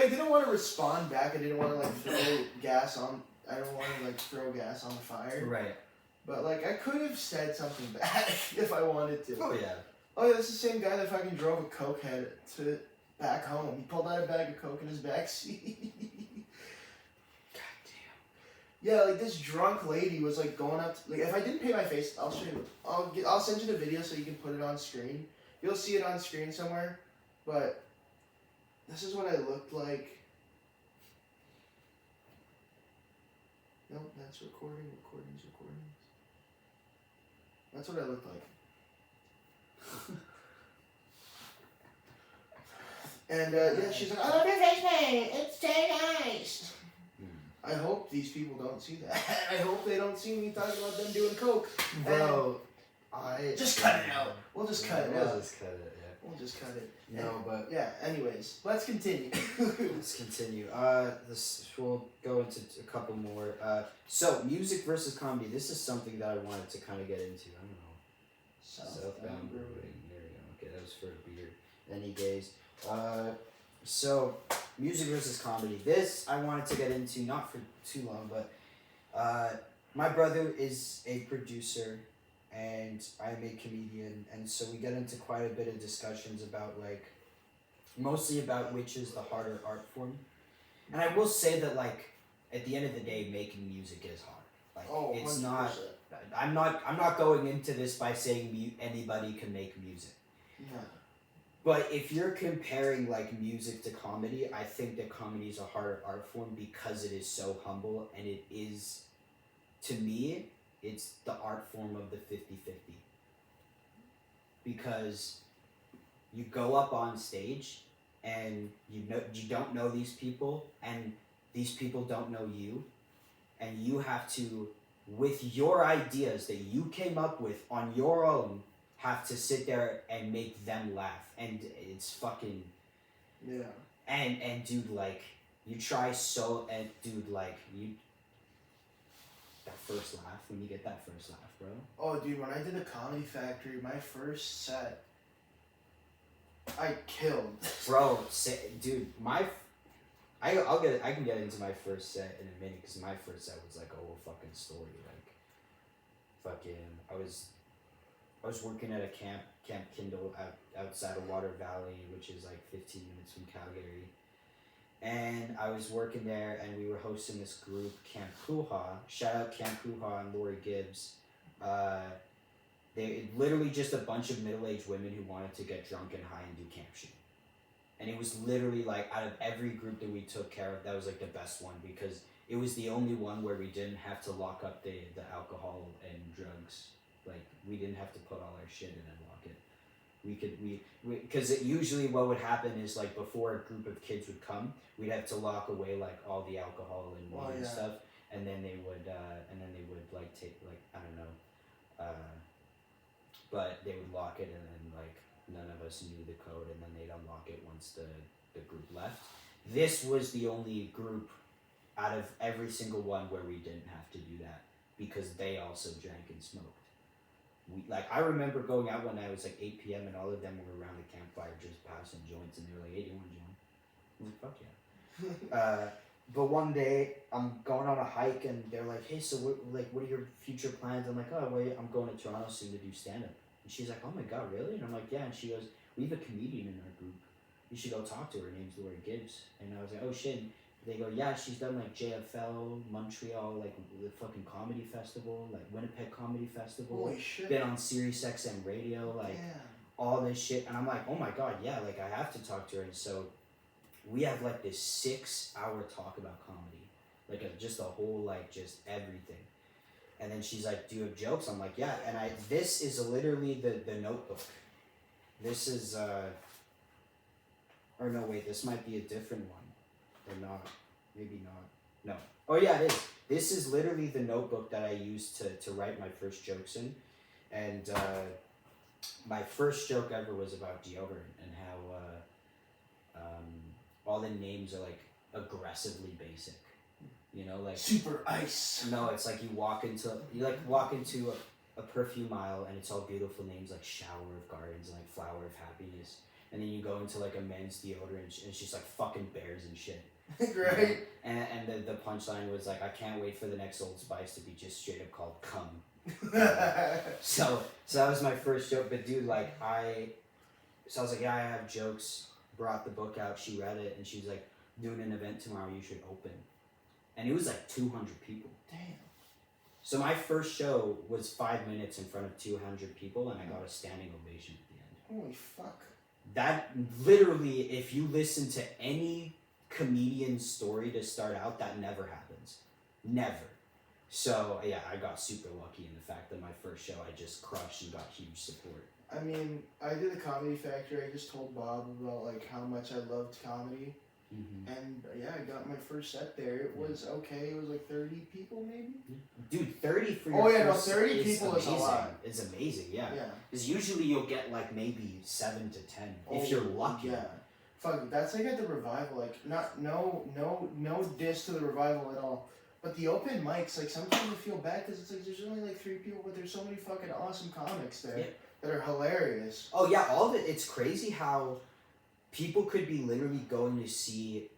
didn't want to respond back. I didn't want to like throw gas on. I don't want to like throw gas on the fire. Right. But like I could have said something back if I wanted to. Oh yeah. Oh yeah, this is the same guy that fucking drove a cokehead to back home. He pulled out a bag of coke in his backseat. Yeah, like this drunk lady was like going up. Like if I didn't pay my face, I'll show you. I'll send you the video so you can put it on screen. You'll see it on screen somewhere. But this is what I looked like. Nope, that's recordings. That's what I looked like. And yeah, she's like, "I love your face paint. It's so nice." I hope these people don't see that. I hope they don't see me talking about them doing coke. Bro, just cut it out. We'll just cut it out. We'll just cut it, yeah. We'll just cut it. No, but yeah. Anyways, let's continue. Let's continue. We'll go into a couple more. So music versus comedy. This is something that I wanted to kind of get into. I don't know. Southbound Brewing. There we go. Okay, that was for a beer. Any days. So music versus comedy. This I wanted to get into, not for too long, but my brother is a producer and I'm a comedian, and so we get into quite a bit of discussions about like mostly about which is the harder art form. And I will say that like at the end of the day, making music is hard. Like it's 100%. Not. I'm not going into this by saying anybody can make music. No. But if you're comparing like music to comedy, I think that comedy is a harder art form because it is so humble, and it is, to me, it's the art form of the 50-50. Because you go up on stage and you don't know these people, and these people don't know you, and you have to, with your ideas that you came up with on your own, have to sit there and make them laugh, and it's fucking and dude, like you try so, and dude, like that first laugh, when you get that first laugh, bro. Oh, dude, when I did the Comedy Factory, my first set, I killed. Bro, dude, I can get into my first set in a minute because my first set was like a whole fucking story. Like, I was working at a Camp Kindle outside of Water Valley, which is like 15 minutes from Calgary. And I was working there, and we were hosting this group, Camp Hoo-Ha. Shout out Camp Hoo-Ha and Lori Gibbs. They literally just a bunch of middle-aged women who wanted to get drunk and high and do camp shit. And it was literally like, out of every group that we took care of, that was like the best one, because it was the only one where we didn't have to lock up the alcohol and drugs. Like, we didn't have to put all our shit in and lock it. Because usually what would happen is, like, before a group of kids would come, we'd have to lock away like all the alcohol and weed and stuff, and then they would like take, like, I don't know, but they would lock it, and then like none of us knew the code, and then they'd unlock it once the group left. This was the only group out of every single one where we didn't have to do that, because they also drank and smoked. I remember going out one night, it was like 8 p.m. and all of them were around the campfire just passing joints, and they were like, "Hey, do you want a joint?" I'm like, "Fuck yeah." But one day I'm going on a hike, and they're like, "Hey, so what are your future plans?" I'm like, "Oh, wait, I'm going to Toronto soon to do stand-up." And she's like, "Oh my god, really?" And I'm like, "Yeah." And she goes, "We have a comedian in our group. You should go talk to her. Her name's Lori Gibbs." And I was like, "Oh shit." And they go, "Yeah, she's done like JFL, Montreal, like the fucking comedy festival, like Winnipeg Comedy Festival. Holy shit. Been on Sirius XM radio, like all this shit." And I'm like, "Oh my god, yeah, like I have to talk to her." And so we have like this 6-hour talk about comedy, like just a whole, like, just everything. And then she's like, "Do you have jokes?" I'm like, "Yeah." And this is literally the notebook. This is or no, wait, this might be a different one. Or not. Maybe not. No. Oh yeah, it is. This is literally the notebook that I used to write my first jokes in. And my first joke ever was about deodorant, and how all the names are like aggressively basic. You know, like Super Ice. no, it's like you walk into a perfume aisle, and it's all beautiful names like Shower of Gardens and like Flower of Happiness. And then you go into like a men's deodorant, and it's just like fucking bears and shit. Right. And the punchline was like, "I can't wait for the next Old Spice to be just straight up called cum." So that was my first joke. But dude, like I was like, "Yeah, I have jokes." Brought the book out. She read it, and she was like, "Doing an event tomorrow. You should open." And it was like 200 people. Damn. So my first show was 5 minutes in front of 200 people, and I got a standing ovation at the end. Holy fuck. That literally, if you listen to any comedian's story to start out, that never happens. Never. So yeah, I got super lucky in the fact that my first show I just crushed and got huge support. I mean, I did the Comedy Factory. I just told Bob about like how much I loved comedy. Mm-hmm. And yeah, I got my first set there. It was okay. It was like 30 people maybe. Dude, 30 for your first 30 is people amazing. is a lot. It's amazing, yeah. Yeah. Because usually you'll get like maybe 7 to 10 if you're lucky. Yeah. Fuck, that's like at the Revival. Like, no diss to the Revival at all. But the open mics, like sometimes I feel bad because it's like there's only like 3 people, but there's so many fucking awesome comics there that are hilarious. Oh yeah, all of it. It's crazy how people could be literally going to see,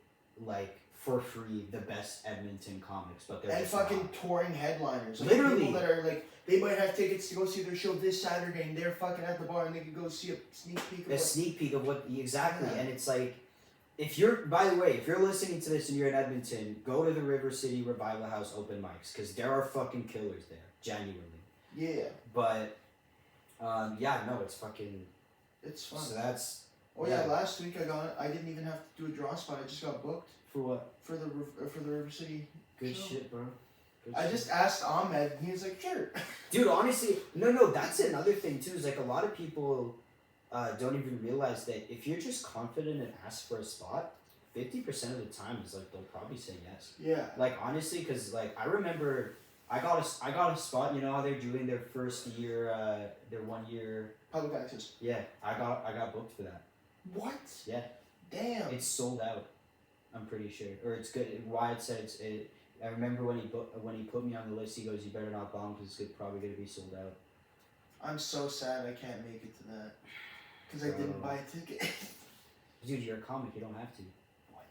like, for free, the best Edmonton comics, but they're and just fucking not. touring headliners. Like, Literally. people that are like, they might have tickets to go see their show this Saturday, and they're fucking at the bar, and they could go see a sneak peek of A sneak peek of what exactly, Yeah. and it's like, if you're, by the way, if you're listening to this and you're in Edmonton, go to the River City Revival House open mics, because there are fucking killers there, genuinely. Yeah. But, yeah, no, it's fucking. It's fun. So that's. Oh yeah, last week I didn't even have to do a draw spot. I just got booked For what? for the River City. Good show. shit, bro. Good I shit. just asked Ahmed, and he was like, "Sure." Dude, honestly, no, that's another thing too, is like a lot of people don't even realize that if you're just confident and ask for a spot, 50% of the time is like they'll probably say yes. Yeah. Like honestly, because like I remember I got a spot. You know how they're doing their first year, their 1 year. Public access. Yeah, I got booked for that. What? Yeah. Damn. It's sold out. I'm pretty sure, or it's good. Wyatt said I remember when he put me on the list. He goes, "You better not bomb because it's probably gonna be sold out." I'm so sad I can't make it to that. Because I didn't Bro. buy a ticket. Dude, you're a comic. You don't have to. What?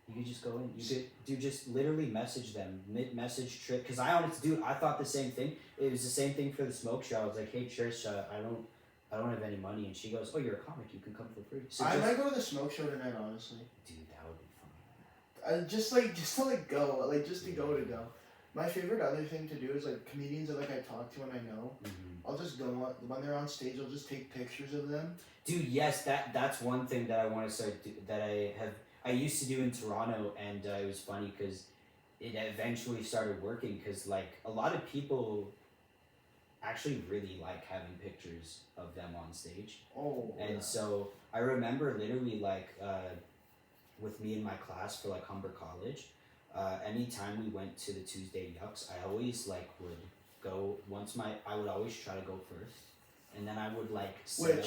You could just go in. You could, dude, just literally message them. Message Trish. Because I honestly, dude, I thought the same thing. It was the same thing for the smoke show. I was like, "Hey, Trish, I don't have any money," and she goes, "Oh, you're a comic. You can come for free." So I might go to the smoke show tonight, honestly. dude, that would be fun. Just to go, just to go. My favorite other thing to do is like comedians that like I talk to and I know. Mm-hmm. I'll just go when they're on stage. I'll just take pictures of them. Dude, yes, that's one thing that I want to start that I used to do in Toronto, and it was funny because it eventually started working because like a lot of people actually really like having pictures of them on stage. Oh. And so I remember literally like with me in my class for like Humber College, anytime we went to the Tuesday Yucks, I always like would go I would always try to go first, and then I would like set up,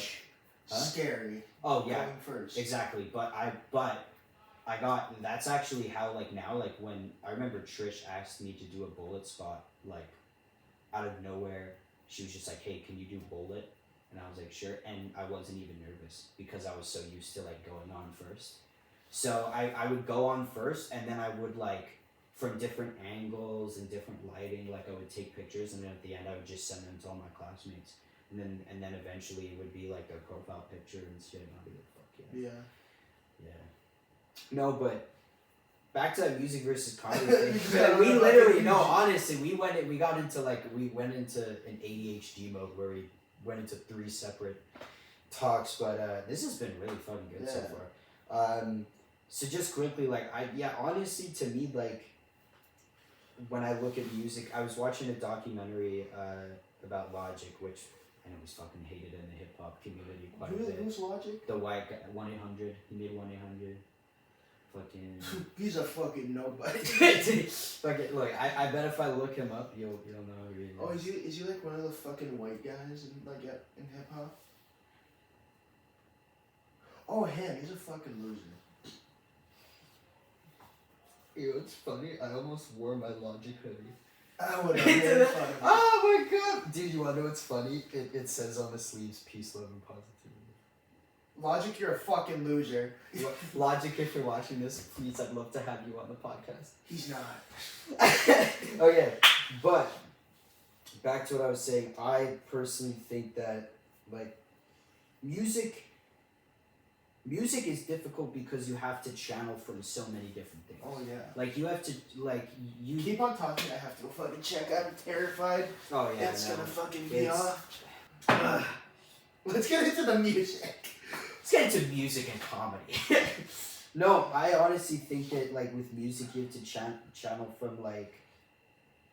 scary. oh yeah, Going first. exactly. But I got that's actually how like now like when I remember Trish asked me to do a bullet spot like out of nowhere. She was just like, "Hey, can you do bullet?" And I was like, "Sure." And I wasn't even nervous because I was so used to like going on first. So I would go on first, and then I would like from different angles and different lighting, like I would take pictures, and then at the end I would just send them to all my classmates. And then eventually it would be like their profile picture and shit, and I'll be like, "Fuck yeah." Yeah. Yeah. No, but back to that music versus comedy thing. We literally honestly, we got into an ADHD mode where we went into 3 separate talks, but this has been really fucking good so far. So just quickly, like honestly, to me, like when I look at music, I was watching a documentary about Logic, which I know was fucking hated in the hip hop community quite a bit. Who's Logic? The white guy, 1-800. He made 1-800. Fucking. He's a fucking nobody. Fucking look. I bet if I look him up, you'll know who he is. Oh, is he like one of the fucking white guys in hip hop? Oh, him. He's a fucking loser. Yo, it's funny. I almost wore my Logic hoodie. I would have made fun of him. Oh my god! Dude, you wanna know what's funny? It says on the sleeves, "Peace, love, and positivity." Logic, you're a fucking loser. Logic, if you're watching this, please, I'd love to have you on the podcast. He's not. Okay, but back to what I was saying. I personally think that like music is difficult because you have to channel from so many different things. Oh yeah. Like you have to you Keep on talking. I have to go fucking check. I'm terrified. Oh yeah, It's no. gonna fucking be It's- off. Let's get into the music. Let's get into music and comedy. No, I honestly think that like with music you have to channel from like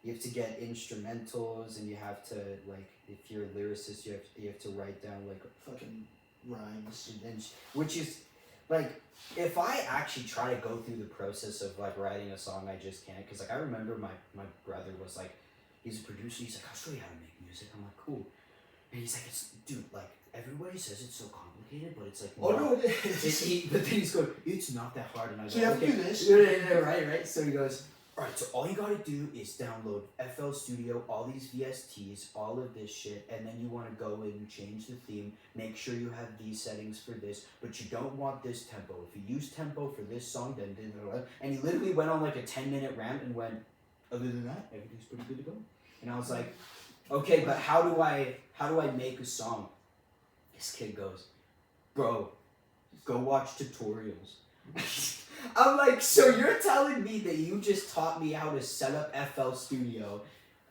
you have to get instrumentals and you have to like if you're a lyricist you have to write down like Fucking rhymes. which is like if I actually try to go through the process of like writing a song I just can't because like I remember my brother was like he's a producer, he's like, "I'll show you how to make music." I'm like, "Cool." And he's like, "Dude, like everybody says it's so complicated, but it's like No, it is. but then he's going, "It's not that hard." And I go, So you have to "Okay." do this. Right. So he goes, "Alright, so all you gotta do is download FL Studio, all these VSTs, all of this shit, and then you wanna go in and change the theme, make sure you have these settings for this, but you don't want this tempo. If you use tempo for this song, then and he literally went on like a 10-minute rant and went, "Other than that, everything's pretty good to go." And I was like, "Okay, but how do I make a song?" This kid goes, "Bro, go watch tutorials." I'm like, "So you're telling me that you just taught me how to set up FL Studio,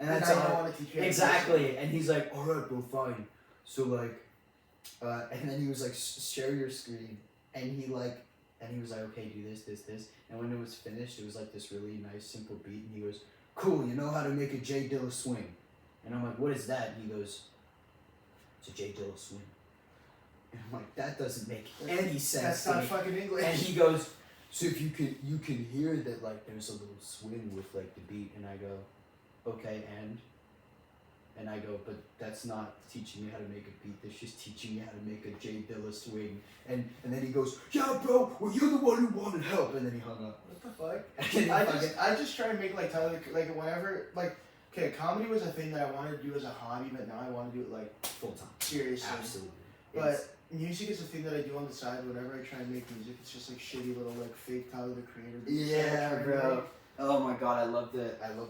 and that's I don't all?" want to teach you Exactly. And he's like, "Alright, bro, fine." So like, and then he was like, "Share your screen," and he was like, "Okay, do this." And when it was finished, it was like this really nice, simple beat, and he goes, "Cool, you know how to make a J Dilla swing?" And I'm like, "What is that?" And he goes, "It's a J Dilla swing." And I'm like, "That doesn't make any sense." That's not to me. fucking English. And he goes, "So if you can hear that like there's a little swing with like the beat," and I go, "Okay, and And I go, but that's not teaching me how to make a beat. That's just teaching me how to make a Jay Dilla swing. And then he goes, yeah, bro, well, you're the one who wanted help. And then he hung up. What the fuck? I just try to make like Tyler, like whenever, like, okay, comedy was a thing that I wanted to do as a hobby, but now I want to do it like Full time. seriously. Absolutely. But music is a thing that I do on the side. Whenever I try and make music, it's just like shitty little like fake Tyler the Creator. beats that I Yeah, try and bro. make. Oh my god, I love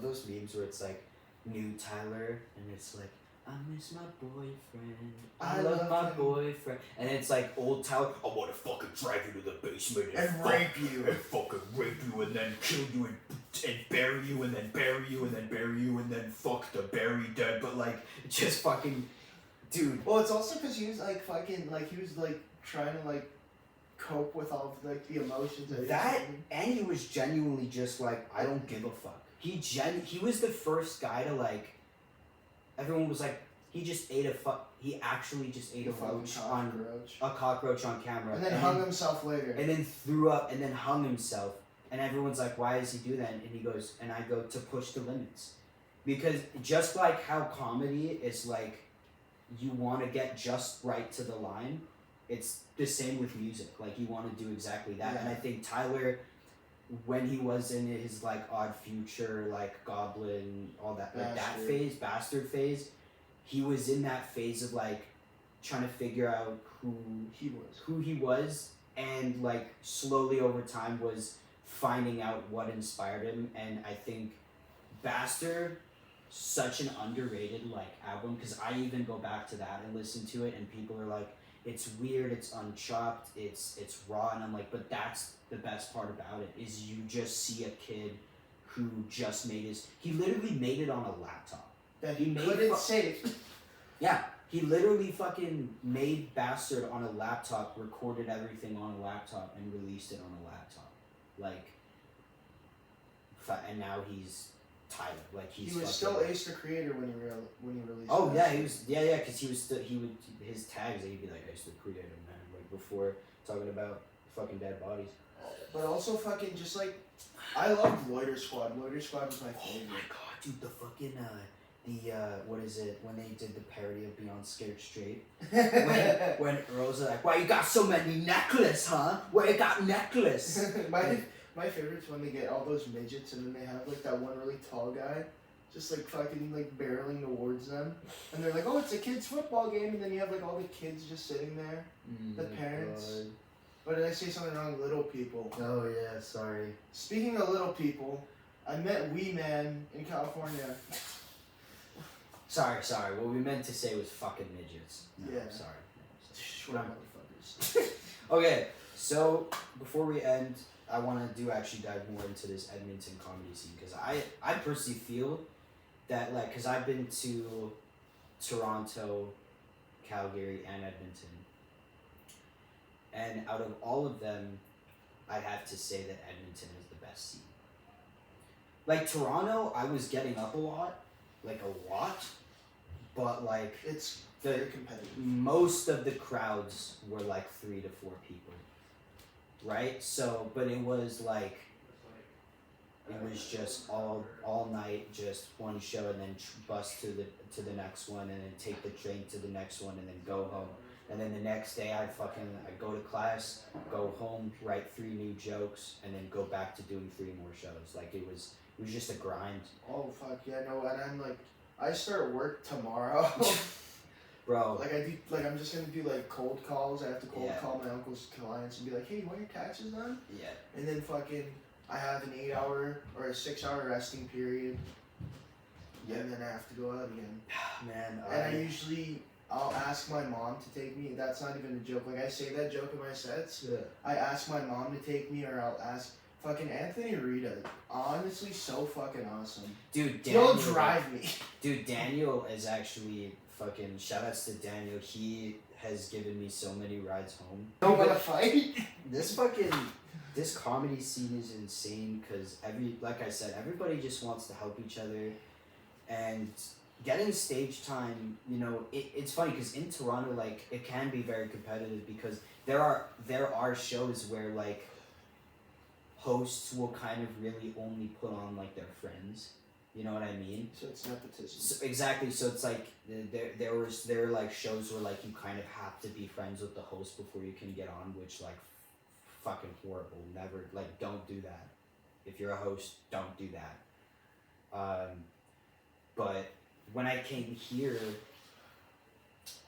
those memes where it's like new Tyler and it's like I miss my boyfriend. I love my him. boyfriend. And it's like old Tyler, I wanna fucking drag you to the basement And fuck- rape you. and fucking rape you and then kill you and bury you and then bury you and then bury you and then fuck the bury dead. But like just fucking dude. Well, it's also because he was like fucking like he was like trying to like cope with all of like the emotions that he was That having. and he was genuinely just like I don't give a fuck. He was the first guy to like. Everyone was like he just ate he actually just ate a fucking roach cockroach. on camera And then hung himself later. and then threw up and then hung himself and everyone's like why does he do that and he goes and I go to push the limits because just like how comedy is like you want to get just right to the line, it's the same with music. Like you want to do exactly that. And I think Tyler, when he was in his like Odd Future, like Goblin, all that like that Bastard. phase, Bastard phase, he was in that phase of like trying to figure out who he was and like slowly over time was finding out what inspired him. And I think Bastard, such an underrated like album because I even go back to that and listen to it and people are like it's weird, it's unchopped, it's raw, and I'm like but that's the best part about it is you just see a kid who just he literally made it on a laptop that he he made couldn't save. yeah, he literally fucking made Bastard on a laptop, recorded everything on a laptop and released it on a laptop like and now he's Tyler, like he's. He was still Ace the Creator when he released. Oh that. yeah, he was. Yeah, because he was still. He would his tags. He'd be like Ace the Creator, man. Like before talking about fucking dead bodies. But also fucking just like, I loved Loiter Squad. Loiter Squad was my Oh favorite. my god, dude, the fucking what is it when they did the parody of Beyond Scared Straight? when Earl's like, why you got so many necklace, huh? Where you got necklace? My favorite's when they get all those midgets and then they have like that one really tall guy just like fucking like barreling towards them and they're like, oh, it's a kid's football game, and then you have like all the kids just sitting there, the parents. God. But did I say something wrong? Little people. Oh yeah, sorry. Speaking of little people, I met Wee Man in California. Sorry. What we meant to say was fucking midgets. No, Yeah. Sorry. Short motherfuckers. Okay, so before we end, I want to actually dive more into this Edmonton comedy scene because I personally feel that like because I've been to Toronto, Calgary, and Edmonton, and out of all of them, I'd have to say that Edmonton is the best scene. Like Toronto, I was getting up a lot, but like It's the very competitive. most of the crowds were like 3 to 4 people. Right? So, but it was like, it was just all night, just one show, and then bus to the next one, and then take the train to the next one, and then go home. And then the next day, I'd go to class, go home, write 3 new jokes, and then go back to doing 3 more shows. Like it was just a grind. Oh fuck yeah, no, and I'm like, I start work tomorrow. Bro. I'm just gonna do like cold calls. I have to cold Yeah. call my uncle's clients and be like, hey, you want your taxes done? Yeah. And then fucking, I have an 8-hour or a 6-hour resting period. Yeah. And then I have to go out again. Man. And I'll ask my mom to take me. That's not even a joke. Like I say that joke in my sets. Yeah. I ask my mom to take me, or I'll ask fucking Anthony Rita. Honestly, so fucking awesome. Dude, Daniel. He'll drive me. Dude, Daniel is actually fucking shoutouts to Daniel. He has given me so many rides home. Don't wanna fight. This comedy scene is insane because like I said, everybody just wants to help each other, and getting stage time. You know, it's funny because in Toronto, like it can be very competitive because there are shows where like hosts will kind of really only put on like their friends, You know what I mean? So it's nepotism. So, exactly. So it's like there were like shows where like you kind of have to be friends with the host before you can get on, which like fucking horrible. Never, like, don't do that. If you're a host, don't do that. But when I came here,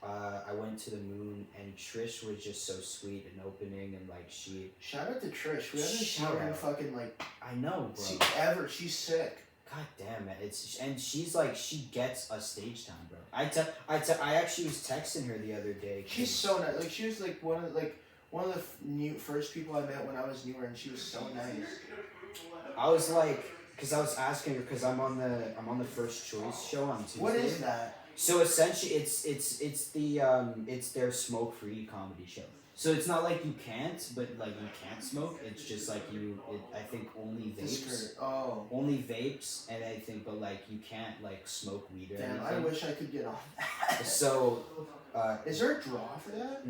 I went to the Moon, and Trish was just so sweet and opening, and like she. Shout out to Trish. We haven't seen Shout her in out. fucking like I know, bro. ever. She's sick. God damn it! And she's like, she gets a stage time, bro. I actually was texting her the other day. She's so nice. Like she was like one of the first people I met when I was newer, and she was so nice. I was like, because I was asking her, because I'm on the First Choice show on Tuesday. What is that? So essentially, it's their smoke-free comedy show. So it's not like you can't, but like you can't smoke. It's just like I think only vapes. Oh. Only vapes, and I think, but like you can't like smoke weed or Damn, anything. I wish I could get on that. So. Is there a draw for that?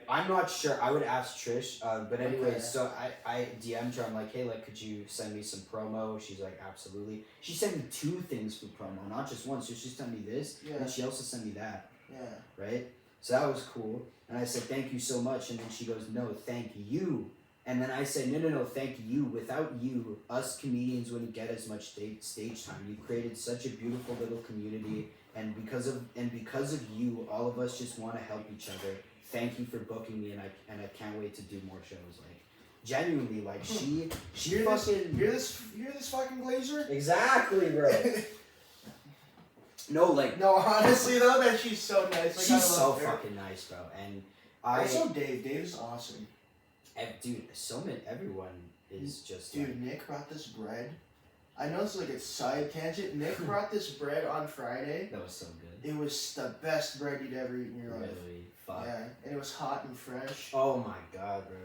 I'm not sure. I would ask Trish. But anyway, Okay. so I DM'd her. I'm like, hey, like, could you send me some promo? She's like, absolutely. She sent me 2 things for promo, not just one. So she sent me this, Yeah. and she also sent me that. Yeah. Right? So that was cool. And I said, thank you so much. And then she goes, no, thank you. And then I said, no, thank you. Without you, us comedians wouldn't get as much stage time. You created such a beautiful little community, and because of you, all of us just want to help each other. Thank you for booking me, and I can't wait to do more shows. Like, genuinely, like she You're fucking this fucking glazer. exactly, bro. No, like No, honestly though, that she's so nice. Like, I she's so love her. fucking nice, bro. And I Also, Dave's awesome. dude, everyone is just Dude, like, Nick brought this bread. I know it's like a side tangent. Nick brought this bread on Friday. that was so good. It was the best bread you'd ever eat in your life. Really, fuck. Yeah, and it was hot and fresh. Oh my god, bro.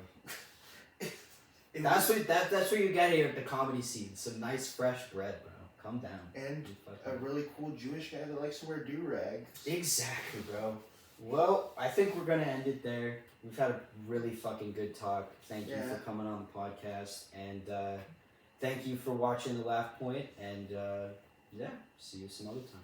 It That's was, what you get here at the Comedy Scene. Some nice fresh bread, bro. Calm down. and You a fucking- really cool Jewish guy that likes to wear do-rags. Exactly, bro. Well, I think we're gonna end it there. We've had a really fucking good talk. Thank you Yeah. for coming on the podcast, and thank you for watching The Laugh Point. And yeah, see you some other time.